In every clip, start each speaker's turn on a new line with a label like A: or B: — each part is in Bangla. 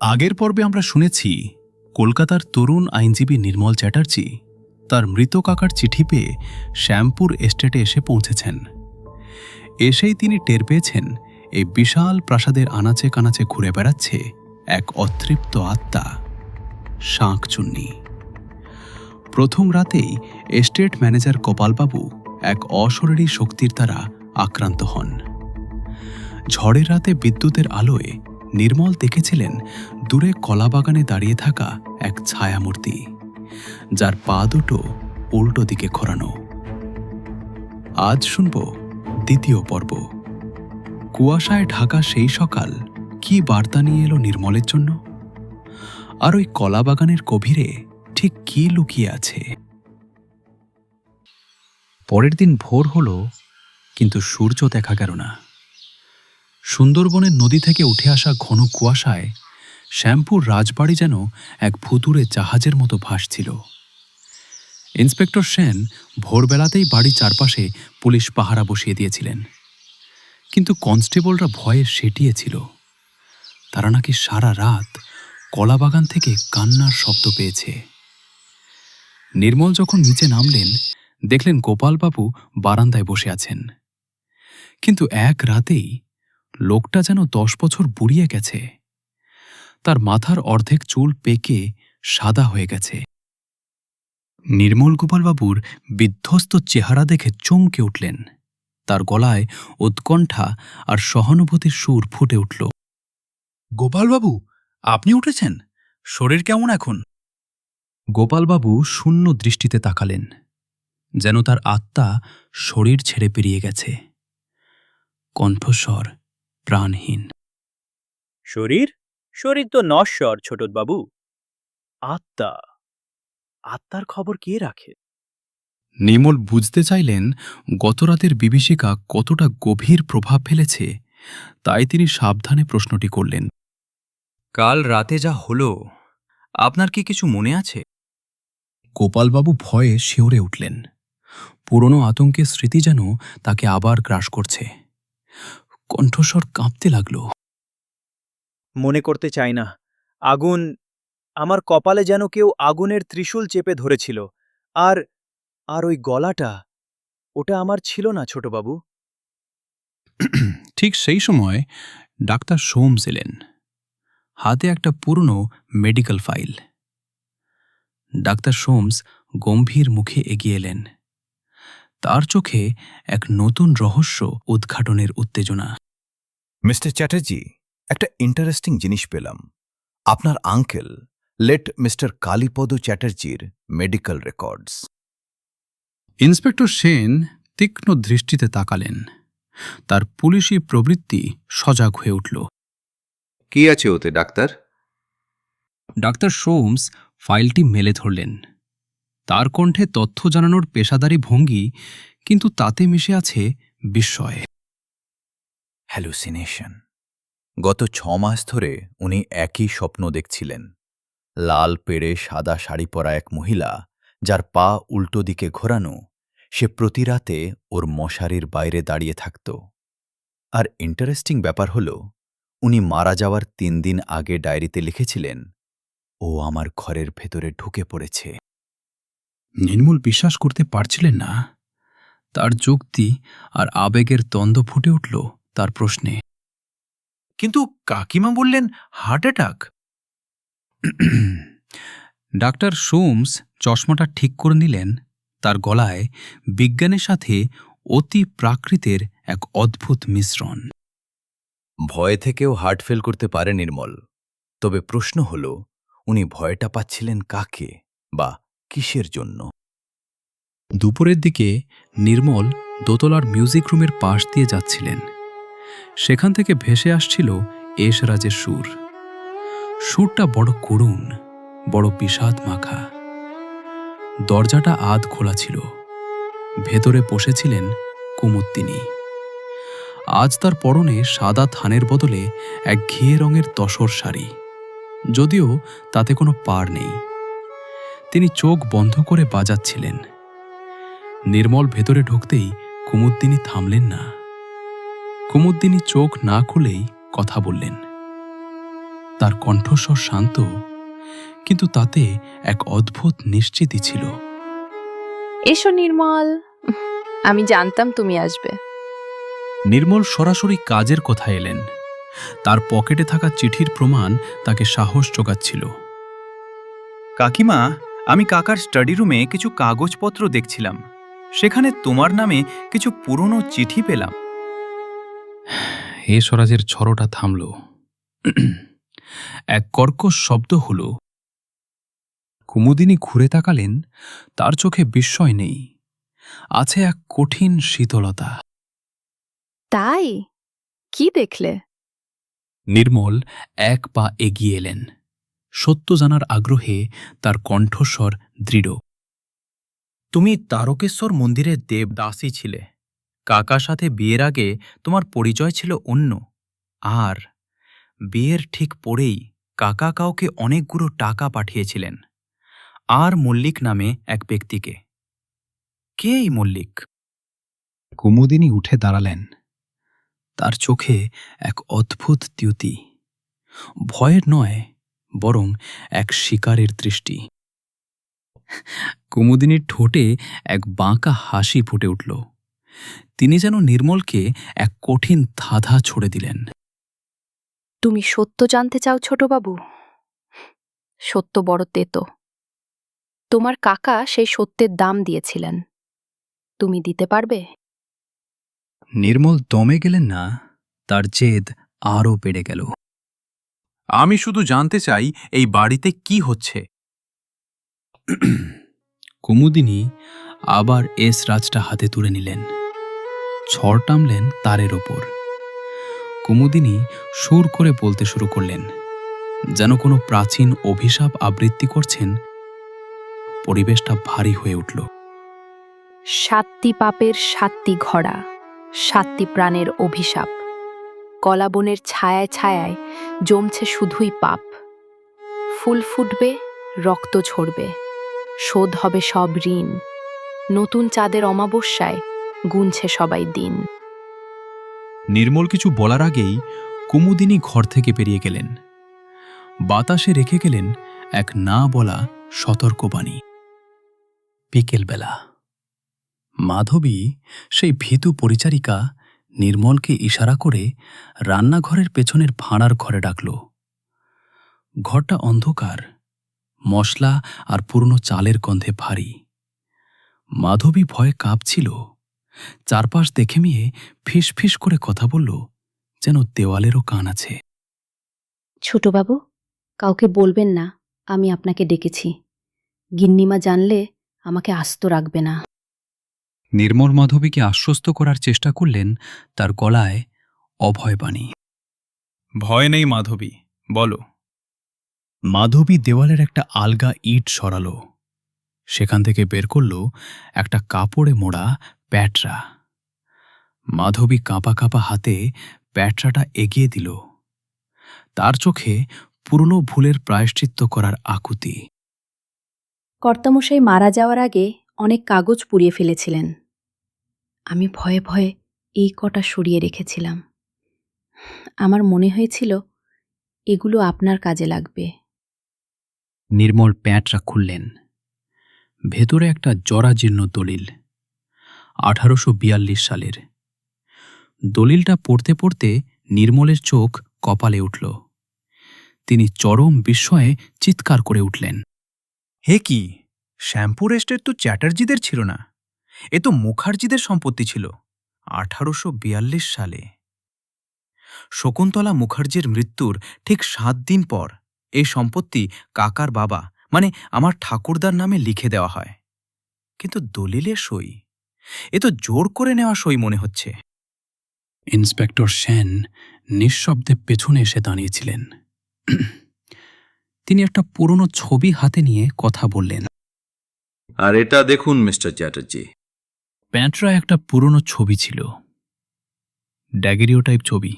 A: আগের পর্বে আমরা শুনেছি কলকাতার তরুণ আইনজীবী নির্মল চ্যাটার্জি তার মৃত কাকার চিঠি পেয়ে শ্যামপুর এস্টেটে এসে পৌঁছেছেন। এসেই তিনি টের পেয়েছেন এই বিশাল প্রাসাদের আনাচে কানাচে ঘুরে বেড়াচ্ছে এক অতৃপ্ত আত্মা, শাঁকচুন্নি। প্রথম রাতেই এস্টেট ম্যানেজার গোপালবাবু এক অশরীরী শক্তির দ্বারা আক্রান্ত হন। ঝড়ের রাতে বিদ্যুতের আলোয় নির্মল দেখেছিলেন দূরে কলাবাগানে দাঁড়িয়ে থাকা এক ছায়ামূর্তি, যার পা দুটো উল্টো দিকে ঘোরানো। আজ শুনব দ্বিতীয় পর্ব। কুয়াশায় ঢাকা সেই সকাল কি বার্তা নিয়ে এলো নির্মলের জন্য, আর ওই কলাবাগানের গভীরে ঠিক কি লুকিয়ে আছে। পরের দিন ভোর হলো, কিন্তু সূর্য দেখা গেল না। সুন্দরবনের নদী থেকে উঠে আসা ঘন কুয়াশায় শ্যামপুর রাজবাড়ি যেন এক ভুতুড়ে জাহাজের মতো ভাসছিল। ইন্সপেক্টর সেন ভোরবেলাতেই বাড়ির চারপাশে পুলিশ পাহারা বসিয়ে দিয়েছিলেন, কিন্তু কনস্টেবলরা ভয়ে সেটিয়েছিল। তারা নাকি সারা রাত কলাবাগান থেকে কান্নার শব্দ পেয়েছে। নির্মল যখন নিচে নামলেন, দেখলেন গোপালবাবু বারান্দায় বসে আছেন। কিন্তু এক রাতেই লোকটা যেন 10 বছর বুড়িয়ে গেছে। তার মাথার অর্ধেক চুল পেকে সাদা হয়ে গেছে। নির্মল গোপালবাবুর বিধ্বস্ত চেহারা দেখে চমকে উঠলেন। তার গলায় উৎকণ্ঠা আর সহানুভূতির সুর ফুটে উঠল। গোপালবাবু, আপনি উঠেছেন? শরীর কেমন এখন? গোপালবাবু শূন্য দৃষ্টিতে তাকালেন, যেন তার আত্মা শরীর ছেড়ে বেরিয়ে গেছে। কণ্ঠস্বর প্রাণহীন।
B: শরীর শরীর তো নশ্বর ছোটবাবু। আত্মার খবর কে রাখে?
A: নির্মল বুঝতে চাইলেন গতরাতের বিভীষিকা কতটা গভীর প্রভাব ফেলেছে। তাই তিনি সাবধানে প্রশ্নটি করলেন।
C: কাল রাতে যা হলো, আপনার কি কিছু মনে আছে?
A: গোপালবাবু ভয়ে শিউরে উঠলেন। পুরনো আতঙ্কের স্মৃতি যেন তাকে আবার গ্রাস করছে। কণ্ঠস্বর কাঁপতে লাগল।
B: মনে করতে চাই না। আগুন, আমার কপালে যেন কেউ আগুনের ত্রিশূল চেপে ধরেছিল। আর ওই গলাটা, ওটা আমার ছিল না ছোটবাবু।
A: ঠিক সেই সময় ডাক্তার সোমস এলেন, হাতে একটা পুরনো মেডিকেল ফাইল। ডাক্তার সোমস গম্ভীর মুখে এগিয়ে এলেন। তার চোখে এক নতুন রহস্য উদ্ঘাটনের উত্তেজনা।
D: মিস্টার চ্যাটার্জি, একটা ইন্টারেস্টিং জিনিস পেলাম। আপনার আঙ্কেল লেট মিস্টার কালীপদ চ্যাটার্জির মেডিকেল রেকর্ডস।
A: ইন্সপেক্টর সেন তীক্ষ্ণ দৃষ্টিতে তাকালেন। তার পুলিশি প্রবৃত্তি সজাগ হয়ে উঠল।
E: কি আছে ওতে ডাক্তার?
A: ডাক্তার সোমস ফাইলটি মেলে ধরলেন। তার কণ্ঠে তথ্য জানানোর পেশাদারি ভঙ্গি, কিন্তু তাতে মিশে আছে বিস্ময়।
D: হ্যালুসিনেশন। গত 6 মাস ধরে উনি একই স্বপ্ন দেখছিলেন। লাল পেড়ে সাদা শাড়ি পরা এক মহিলা, যার পা উল্টো দিকে ঘোরানো, সে প্রতি রাতে ওর মশারির বাইরে দাঁড়িয়ে থাকত। আর ইন্টারেস্টিং ব্যাপার হল, উনি মারা যাওয়ার 3 দিন আগে ডায়েরিতে লিখেছিলেন, ও আমার ঘরের ভেতরে ঢুকে পড়েছে।
A: নির্মল বিশ্বাস করতে পারছিলেন না। তার যুক্তি আর আবেগের দ্বন্দ্ব ফুটে উঠল তার প্রশ্নে।
C: কিন্তু কাকিমা বললেন হার্ট অ্যাটাক।
A: ডাক্তার সোমস চশমাটা ঠিক করে নিলেন। তার গলায় বিজ্ঞানের সাথে অতি প্রাকৃতের এক অদ্ভুত মিশ্রণ।
D: ভয় থেকেও হার্ট ফেল করতে পারে নির্মল। তবে প্রশ্ন হল, উনি ভয়টা পাচ্ছিলেন কাকে বা কিসের জন্য?
A: দুপুরের দিকে নির্মল দোতলার মিউজিক রুমের পাশ দিয়ে যাচ্ছিলেন। সেখান থেকে ভেসে আসছিল এশরাজের সুর। সুরটা বড় করুণ, বড় বিষাদ মাখা। দরজাটা আধ খোলা ছিল। ভেতরে বসেছিলেন কুমুদ্দিনী। আজ তার পরনে সাদা থানের বদলে এক ঘিয়ে রঙের তসর শাড়ি, যদিও তাতে কোনো পাড় নেই। তিনি চোখ বন্ধ করে বাজাচ্ছিলেন। নির্মল ভেতরে ঢুকতেই কুমুদ্দিনী থামলেন না। কুমুদ্দিনী চোখ না খুলেই কথা বললেন। তার কণ্ঠস্বর শান্ত, কিন্তু তাতে এক অদ্ভুত নিশ্চিতি ছিল।
F: এসো নির্মল, আমি জানতাম তুমি আসবে।
A: নির্মল সরাসরি কাজের কথা এলেন। তার পকেটে থাকা চিঠির প্রমাণ তাকে সাহস জোগাচ্ছিল।
C: কাকিমা, আমি কাকার স্টাডি রুমে কিছু কাগজপত্র দেখছিলাম, সেখানে তোমার নামে কিছু পুরনো চিঠি পেলাম।
A: হে স্বরাজের ছড়টা থামল। এক কর্কশ শব্দ হল। কুমুদিনী ঘুরে তাকালেন। তার চোখে বিস্ময় নেই, আছে এক কঠিন শীতলতা।
F: তাই কি দেখলে?
A: নির্মল এক পা এগিয়ে এলেন। সত্য জানার আগ্রহে তার কণ্ঠস্বর দৃঢ়।
C: তুমি তারকেশ্বর মন্দিরের দেবদাসী ছিলে। কাকার সাথে বিয়ের আগে তোমার পরিচয় ছিল অন্য। আর বিয়ের ঠিক পরেই কাকা কাউকে অনেকগুলো টাকা পাঠিয়েছিলেন, আর মল্লিক নামে এক ব্যক্তিকে। কে এই মল্লিক?
A: কুমুদিনী উঠে দাঁড়ালেন। তার চোখে এক অদ্ভুত দ্যুতি, ভয়ের নয়, বরং এক শিকারের দৃষ্টি। কুমুদিনীর ঠোঁটে এক বাঁকা হাসি ফুটে উঠল। তিনি যেন নির্মলকে এক কঠিন ধাঁধা ছড়ে দিলেন।
F: তুমি সত্য জানতে চাও ছোটবাবু? সত্য বড় তেতো। তোমার কাকা সেই সত্যের দাম দিয়েছিলেন। তুমি দিতে পারবে?
A: নির্মল দমে গেলেন না, তার জেদ আরও বেড়ে গেল।
C: আমি শুধু জানতে চাই এই বাড়িতে কি হচ্ছে।
A: কুমুদিনী আবার এস রাজটা হাতে তুলে নিলেন, ছড় টানলেন তারের ওপর। কুমুদিনী সুর করে বলতে শুরু করলেন, যেন কোনো প্রাচীন অভিশাপ আবৃত্তি করছেন। পরিবেশটা ভারী হয়ে উঠল।
F: 7টি পাপের 7টি ঘোড়া, 7টি প্রাণের অভিশাপ। কলাবনের ছায়ায় ছায়ায় জমছে শুধুই পাপ। ফুল ফুটবে, রক্ত ঝরবে, শোধ হবে সব ঋণ। নতুন চাঁদের অমাবস্যায় গুনছে সবাই দিন।
A: নির্মল কিছু বলার আগেই কুমুদিনী ঘর থেকে বেরিয়ে গেলেন। বাতাসে রেখে গেলেন এক না বলা সতর্কবাণী। বিকেলবেলা মাধবী, সেই ভীতু পরিচারিকা, নির্মলকে ইশারা করে রান্নাঘরের পেছনের ভাঁড়ার ঘরে ডাকল। ঘরটা অন্ধকার, মশলা আর পুরনো চালের গন্ধে ভারী। মাধবী ভয়ে কাঁপছিল। চারপাশ দেখে মিয়ে ফিস ফিস করে কথা বলল, যেন দেওয়ালেরও কান আছে।
G: ছোটবাবু, কাউকে বলবেন না আমি আপনাকে ডেকেছি। গিন্নিমা জানলে আমাকে আস্ত রাখবে না।
A: নির্মল মাধবীকে আশ্বস্ত করার চেষ্টা করলেন, তার গলায় অভয়বাণী।
C: ভয় নেই মাধবী, বলো।
A: মাধবী দেওয়ালের একটা আলগা ইট সরাল। সেখান থেকে বের করল একটা কাপড়ে মোড়া প্যাটরা। মাধবী কাঁপা কাঁপা হাতে প্যাটরাটা এগিয়ে দিল। তার চোখে পুরনো ভুলের প্রায়শ্চিত্ত করার আকুতি।
G: কর্তামশাই মারা যাওয়ার আগে অনেক কাগজ পুড়িয়ে ফেলেছিলেন। আমি ভয়ে ভয়ে এই কটা সরিয়ে রেখেছিলাম। আমার মনে হয়েছিল এগুলো আপনার কাজে লাগবে।
A: নির্মল প্যাঁটরা খুললেন। ভেতরে একটা জরাজীর্ণ দলিল, 1842 সালের। দলিলটা পড়তে পড়তে নির্মলের চোখ কপালে উঠল। তিনি চরম বিস্ময়ে চিৎকার করে উঠলেন।
C: হে কি, শ্যাম্পুর এস্টেট তো চ্যাটার্জিদের ছিল না, এ তো মুখার্জিদের সম্পত্তি ছিল। 1842 সালে শকুন্তলা মুখার্জির মৃত্যুর ঠিক 7 দিন পর এই সম্পত্তি কাকার বাবা মানে আমার ঠাকুরদার নামে লিখে দেওয়া হয়। কিন্তু দলিলে সই, এ তো জোর করে নেওয়া সই মনে হচ্ছে।
A: ইন্সপেক্টর সেন নিঃশব্দে পেছনে এসে দাঁড়িয়েছিলেন। তিনি একটা পুরনো ছবি হাতে নিয়ে কথা বললেন।
E: আর এটা দেখুন মিস্টার চ্যাটার্জি।
A: প্যাঁটরা একটা পুরনো ছবি ছিল, ড্যাগেরিও টাইপ ছবি,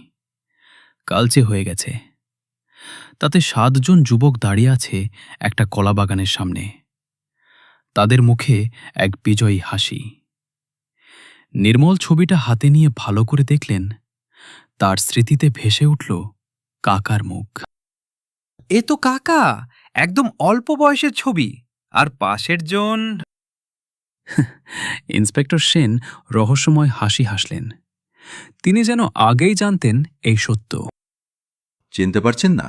A: কালচে হয়ে গেছে। তাতে 7 জন যুবক দাঁড়িয়ে আছে একটা কলাবাগানের সামনে। তাদের মুখে এক বিজয়ী হাসি। নির্মল ছবিটা হাতে নিয়ে ভালো করে দেখলেন। তার স্মৃতিতে ভেসে উঠল কাকার মুখ।
C: এ তো কাকা, একদম অল্প বয়সের ছবি। আর পাশের জন।
A: ইন্সপেক্টর সেন রহস্যময় হাসি হাসলেন। তিনি যেন আগেই জানতেন এই সত্য।
E: চিনতে পারছেন না?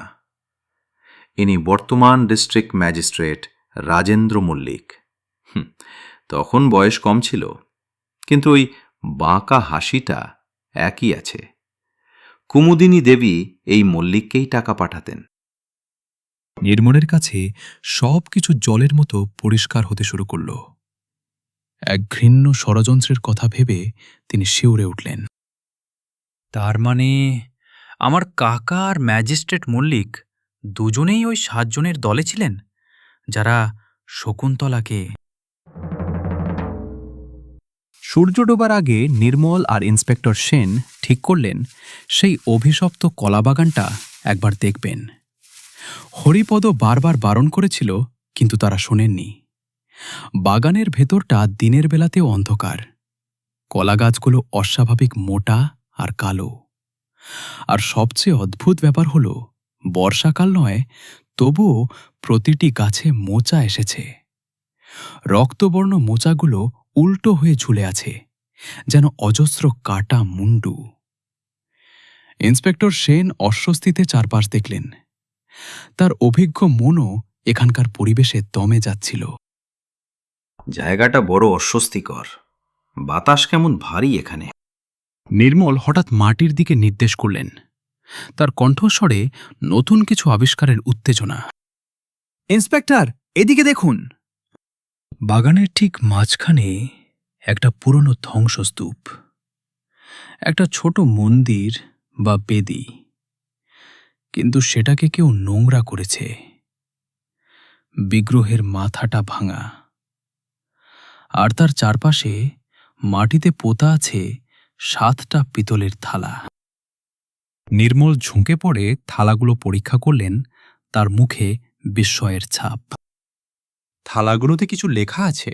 E: ইনি বর্তমান ডিস্ট্রিক্ট ম্যাজিস্ট্রেট রাজেন্দ্র মল্লিক। তখন বয়স কম ছিল, কিন্তু ওই বাঁকা হাসিটা একই আছে। কুমুদিনী দেবী এই মল্লিককেই টাকা পাঠাতেন।
A: নির্মলের কাছে সবকিছু জলের মতো পরিষ্কার হতে শুরু করল। এক ঘৃণ্য ষড়যন্ত্রের কথা ভেবে তিনি শিউরে উঠলেন।
C: তার মানে আমার কাকা আর ম্যাজিস্ট্রেট মল্লিক দুজনেই ওই 7 জনের দলে ছিলেন, যারা শকুন্তলাকে।
A: সূর্য ডোবার আগে নির্মল আর ইন্সপেক্টর সেন ঠিক করলেন সেই অভিশপ্ত কলাবাগানটা একবার দেখবেন। হরিপদ বারবার বারণ করেছিল, কিন্তু তারা শোনেননি। বাগানের ভেতরটা দিনের বেলাতেও অন্ধকার। কলাগাছগুলো অস্বাভাবিক মোটা আর কালো। আর সবচেয়ে অদ্ভুত ব্যাপার হল, বর্ষাকাল নয়, তবুও প্রতিটি গাছে মোচা এসেছে। রক্তবর্ণ মোচাগুলো উল্টো হয়ে ঝুলে আছে, যেন অজস্র কাটা মুন্ডু। ইন্সপেক্টর সেন অস্বস্তিতে চারপাশ দেখলেন। তার অভিজ্ঞ মনও এখানকার পরিবেশে দমে যাচ্ছিল।
E: জায়গাটা বড় অস্বস্তিকর। বাতাস কেমন ভারী এখানে।
A: নির্মল হঠাৎ মাটির দিকে নির্দেশ করলেন। তার কণ্ঠস্বরে নতুন কিছু আবিষ্কারের উত্তেজনা।
C: ইন্সপেক্টর, এদিকে দেখুন।
A: বাগানের ঠিক মাঝখানে একটা পুরনো ধ্বংসস্তূপ, একটা ছোট মন্দির বা বেদি, কিন্তু সেটাকে কেউ নোংরা করেছে। বিগ্রহের মাথাটা ভাঙা, আর তার চারপাশে মাটিতে পোতা আছে 7টা পিতলের থালা। নির্মল ঝুঁকে পড়ে থালাগুলো পরীক্ষা করলেন। তার মুখে বিস্ময়ের ছাপ। থালাগুলোতে কিছু লেখা আছে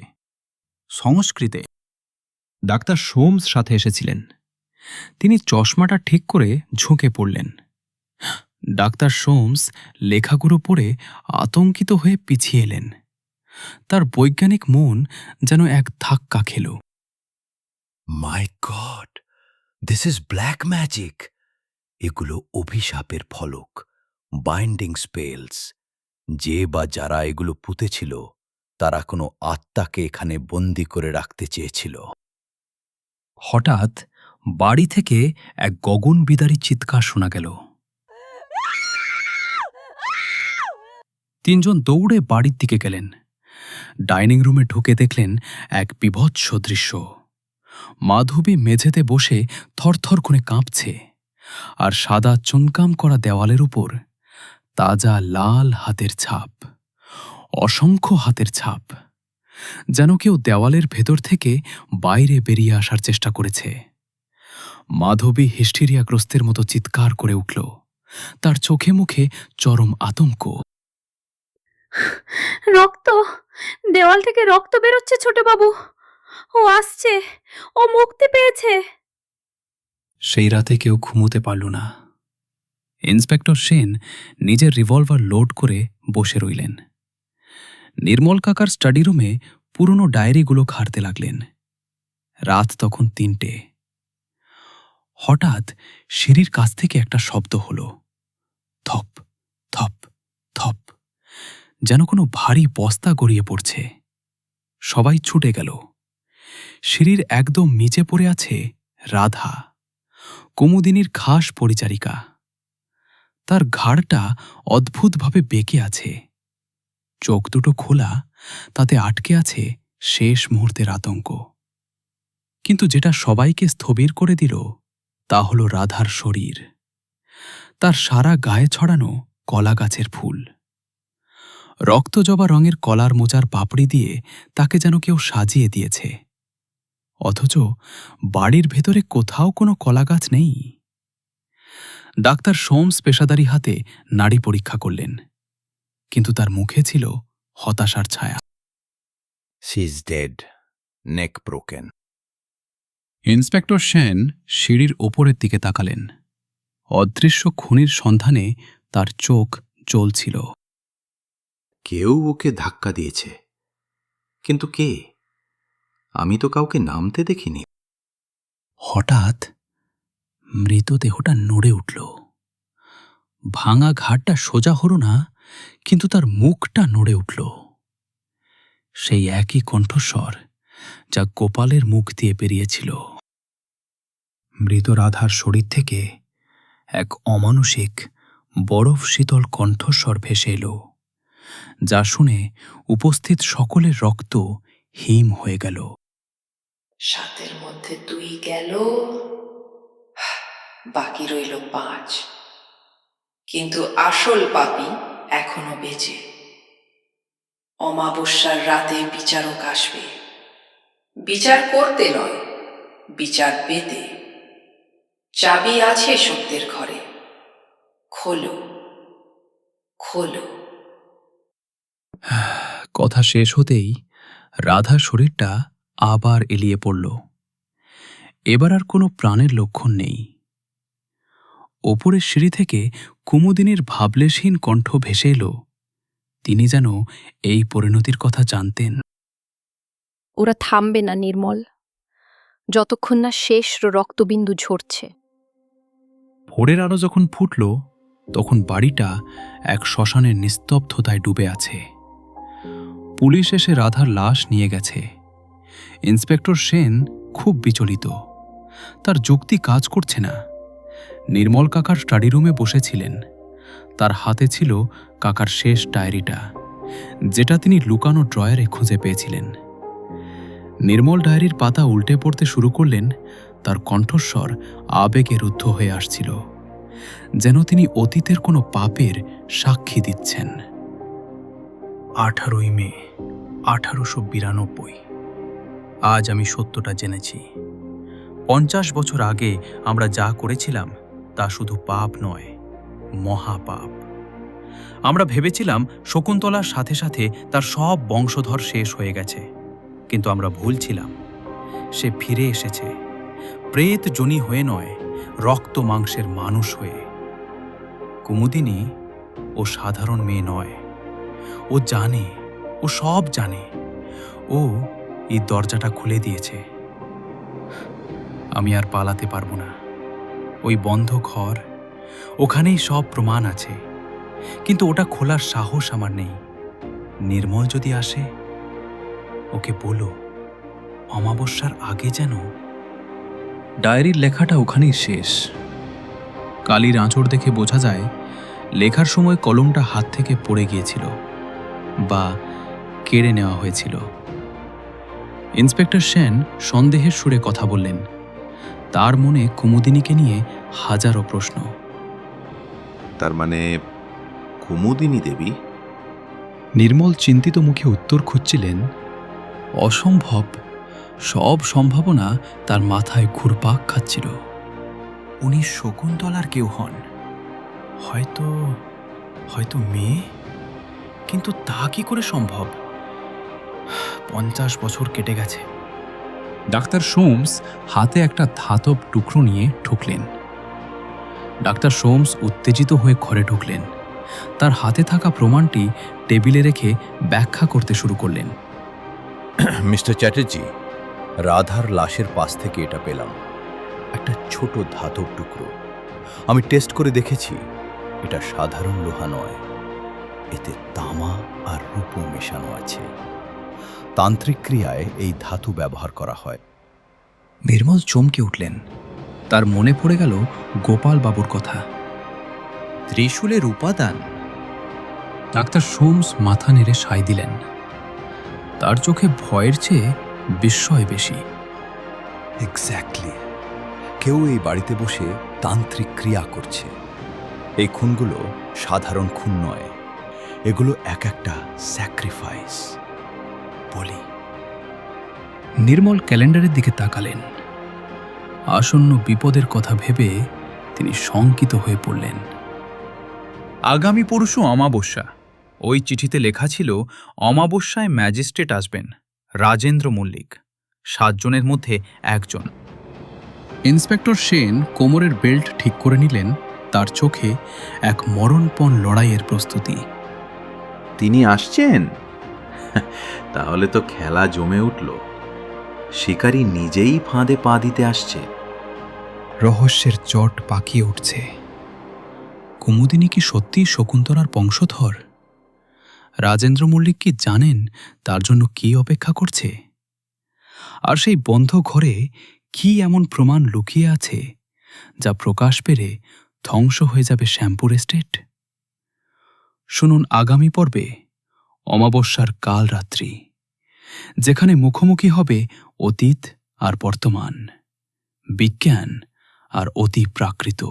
A: সংস্কৃতে। ডাক্তার সোমস সাথে এসেছিলেন। তিনি চশমাটা ঠিক করে ঝুঁকে পড়লেন। ডাক্তার সোমস লেখাগুলো পড়ে আতঙ্কিত হয়ে পিছিয়ে এলেন। তার বৈজ্ঞানিক মন যেন এক ধাক্কা খেল।
D: My God, this is black magic. এগুলো অভিশাপের ফলক, বাইন্ডিং স্পেলস। যে বা যারা এগুলো পুঁতেছিল, তারা কোনো আত্মাকে এখানে বন্দি করে রাখতে চেয়েছিল।
A: হঠাৎ বাড়ি থেকে এক গগনবিদারী চিৎকার শোনা গেল। 3 জন দৌড়ে বাড়ির দিকে গেলেন। ডাইনিং রুমে ঢুকে দেখলেন এক বীভৎস দৃশ্য। মাধবী মেঝেতে বসে থরথর করে কাঁপছে, আর সাদা চুনকাম করা দেওয়ালের উপর তাজা লাল হাতের ছাপ, অসংখ্য হাতের ছাপ, যেন কেউ দেওয়ালের ভেতর থেকে বাইরে বেরিয়ে আসার চেষ্টা করেছে। মাধবী হিস্টেরিয়াগ্রস্তের মতো চিৎকার করে উঠল। তার চোখে মুখে চরম আতঙ্ক।
G: রক্ত! দেওয়াল থেকে রক্ত বেরোচ্ছে ছোটবাবু। ও আসছে, ও মুক্তি পেয়েছে।
A: সেই রাতে কেউ ঘুমোতে পারল না। ইন্সপেক্টর সেন নিজের রিভলভার লোড করে বসে রইলেন। নির্মল কাকার স্টাডি রুমে পুরনো ডায়েরিগুলো ঘাঁটতে লাগলেন। রাত তখন 3টে। হঠাৎ সিঁড়ির কাছ থেকে একটা শব্দ হল, থপ থপ থপ, যেন কোনো ভারী বস্তা গড়িয়ে পড়ছে। সবাই ছুটে গেল। সিঁড়ির একদম নিচে পড়ে আছে রাধা, কুমুদিনীর খাস পরিচারিকা। তার ঘাড়টা অদ্ভুতভাবে বেঁকে আছে। চোখ দুটো খোলা, তাতে আটকে আছে শেষ মুহূর্তের আতঙ্ক। কিন্তু যেটা সবাইকে স্থবির করে দিল তা হল রাধার শরীর। তার সারা গায়ে ছড়ানো কলা গাছের ফুল। রক্তজবা রঙের কলার মোচার পাপড়ি দিয়ে তাকে যেন কেউ সাজিয়ে দিয়েছে, অথচ বাড়ির ভেতরে কোথাও কোনো কলা গাছ নেই। ডাক্তার সোমস পেশাদারি হাতে নাড়ি পরীক্ষা করলেন, কিন্তু তার মুখে ছিল হতাশার ছায়া।
D: She is dead, neck broken.
A: Inspector Sen সিঁড়ির ওপরের দিকে তাকালেন। অদৃশ্য খুনির সন্ধানে তার চোখ চলছিল।
E: কেউ ওকে ধাক্কা দিয়েছে, কিন্তু কে? আমি তো কাউকে নামতে দেখিনি।
A: হঠাৎ মৃতদেহটা নড়ে উঠল। ভাঙা ঘাটটা সোজা হল না, কিন্তু তার মুখটা নড়ে উঠল। সেই একই কণ্ঠস্বর যা গোপালের মুখ দিয়ে বেরিয়েছিল। মৃত রাধার শরীর থেকে এক অমানুষিক বরফ শীতল কণ্ঠস্বর ভেসে এলো, যা শুনে উপস্থিত সকলের রক্ত হিম হয়ে গেল।
H: 7 মধ্যে 2 গেল, বাকি রইল 5। কিন্তু আসল পাপী এখনো বেঁচে। অমাবস্যার রাতে বিচারক আসবে, বিচার করতে নয়, বিচার পেতে। চাবি আছে সত্যের ঘরে, খোলো খোলো।
A: কথা শেষ হতেই রাধার শরীরটা আবার এলিয়ে পড়ল। এবার আর কোনো প্রাণের লক্ষণ নেই। ওপরের সিঁড়ি থেকে কুমুদিনীর ভাবলেশহীন কণ্ঠ ভেসে এলো। তিনি যেন এই পরিণতির কথা জানতেন।
F: ওরা থামবে না নির্মল, যতক্ষণ না শেষ রক্তবিন্দু ঝরছে।
A: ভোরের আলো যখন ফুটল, তখন বাড়িটা এক শ্মশানের নিস্তব্ধতায় ডুবে আছে। পুলিশ এসে রাধার লাশ নিয়ে গেছে। ইন্সপেক্টর সেন খুব বিচলিত। তার যুক্তি কাজ করছে না। নির্মল কাকার স্টাডি রুমে বসেছিলেন। তার হাতে ছিল কাকার শেষ ডায়েরিটা, যেটা তিনি লুকানো ড্রয়ারে খুঁজে পেয়েছিলেন। নির্মল ডায়েরির পাতা উল্টে পড়তে শুরু করলেন। তার কণ্ঠস্বর আবেগে রুদ্ধ হয়ে আসছিল, যেন তিনি অতীতের কোনো পাপের সাক্ষী দিচ্ছেন। 18ই মে 1892। আজ আমি সত্যটা জেনেছি। 50 বছর আগে আমরা যা করেছিলাম তা শুধু পাপ নয়, মহাপাপ। আমরা ভেবেছিলাম শকুন্তলার সাথে সাথে তার সব বংশধর শেষ হয়ে গেছে, কিন্তু আমরা ভুল ছিলাম। সে ফিরে এসেছে, প্রেত জনি হয়ে নয়, রক্ত মাংসের মানুষ হয়ে। কুমুদিনী ও সাধারণ মেয়ে নয়, ও জানে, ও সব জানে। ও এই দরজাটা খুলে দিয়েছে। আমি আর পালাতে পারবো না। ওই বন্ধ ঘর, ওখানেই সব প্রমাণ আছে, কিন্তু ওটা খোলার সাহস আমার নেই। নির্মল যদি আসে, ওকে বলো অমাবস্যার আগে যেন। ডায়েরির লেখাটা ওখানেই শেষ। কালির আঁচড় দেখে বোঝা যায় লেখার সময় কলমটা হাত থেকে পড়ে গিয়েছিল বা কেড়ে নেওয়া হয়েছিল। ইন্সপেক্টর সেন সন্দেহের সুরে কথা বললেন। তার মনে কুমুদিনীকে নিয়ে হাজারো প্রশ্ন।
E: তার মানে কুমুদিনী দেবী?
A: নির্মল চিন্তিত মুখে উত্তর খুঁজছিলেন। অসম্ভব সব সম্ভাবনা তার মাথায় ঘুরপাক খাচ্ছিল। উনি শকুন্তলার কেউ হন, হয়তো মেয়ে, কিন্তু তা কি করে সম্ভব? 50 বছর কেটে গেছে। ডাক্তার সোমস হাতে একটা ধাতব টুকরো নিয়ে ঢুকলেন। ডাক্তার সোমস উত্তেজিত হয়ে ঘরে ঢুকলেন। তার হাতে থাকা প্রমাণটি টেবিলে রেখে ব্যাখ্যা করতে শুরু করলেন।
D: মিস্টার চ্যাটার্জি, রাধার লাশের পাশ থেকে এটা পেলাম, একটা ছোট ধাতব টুকরো। আমি টেস্ট করে দেখেছি, এটা সাধারণ লোহা নয়, এতে তামা আর রূপো মেশানো আছে। তান্ত্রিক ক্রিয়ায় এই ধাতু ব্যবহার করা হয়।
A: নির্মল চমকে উঠলেন। তার মনে পড়ে গেল গোপাল বাবুর কথা।
C: ত্রিশূলের উপাদান?
A: ডাক্তার সোমস মাথা নেড়ে সায় দিলেন। তার চোখে ভয়ের চেয়ে বিস্ময় বেশি।
D: এক্স্যাক্টলি, কেউ এই বাড়িতে বসে তান্ত্রিক ক্রিয়া করছে। এই খুনগুলো সাধারণ খুন নয়, এগুলো এক একটা স্যাক্রিফাইস, বলি।
A: নির্মল ক্যালেন্ডারের দিকে তাকালেন। আসন্ন বিপদের কথা ভেবে তিনি শঙ্কিত হয়ে পড়লেন।
C: আগামী পরশু অমাবস্যা। ওই চিঠিতে লেখা ছিল অমাবস্যায় ম্যাজিস্ট্রেট আসবেন, রাজেন্দ্র মল্লিক। 7 জনের মধ্যে একজন।
A: ইন্সপেক্টর সেন কোমরের বেল্ট ঠিক করে নিলেন তার চোখে এক মরণপণ লড়াইয়ের প্রস্তুতি।
E: তিনি আসছেন? তাহলে তো খেলা জমে উঠল। শিকারী নিজেই ফাঁদে পা দিতে আসছে।
A: রহস্যের জট পাকিয়ে উঠছে। কুমুদিনী কি সত্যিই শকুন্তলার বংশধর? রাজেন্দ্র মল্লিক কি জানেন তার জন্য কি অপেক্ষা করছে? আর সেই বন্ধ ঘরে কি এমন প্রমাণ লুকিয়ে আছে যা প্রকাশ পেলে ধ্বংস হয়ে যাবে শ্যামপুর এস্টেট? শুনুন আগামী পর্বে অমাবস্যার কাল রাত্রি, যেখানে মুখোমুখি হবে অতীত আর বর্তমান, বিজ্ঞান আর অতি প্রাকৃত।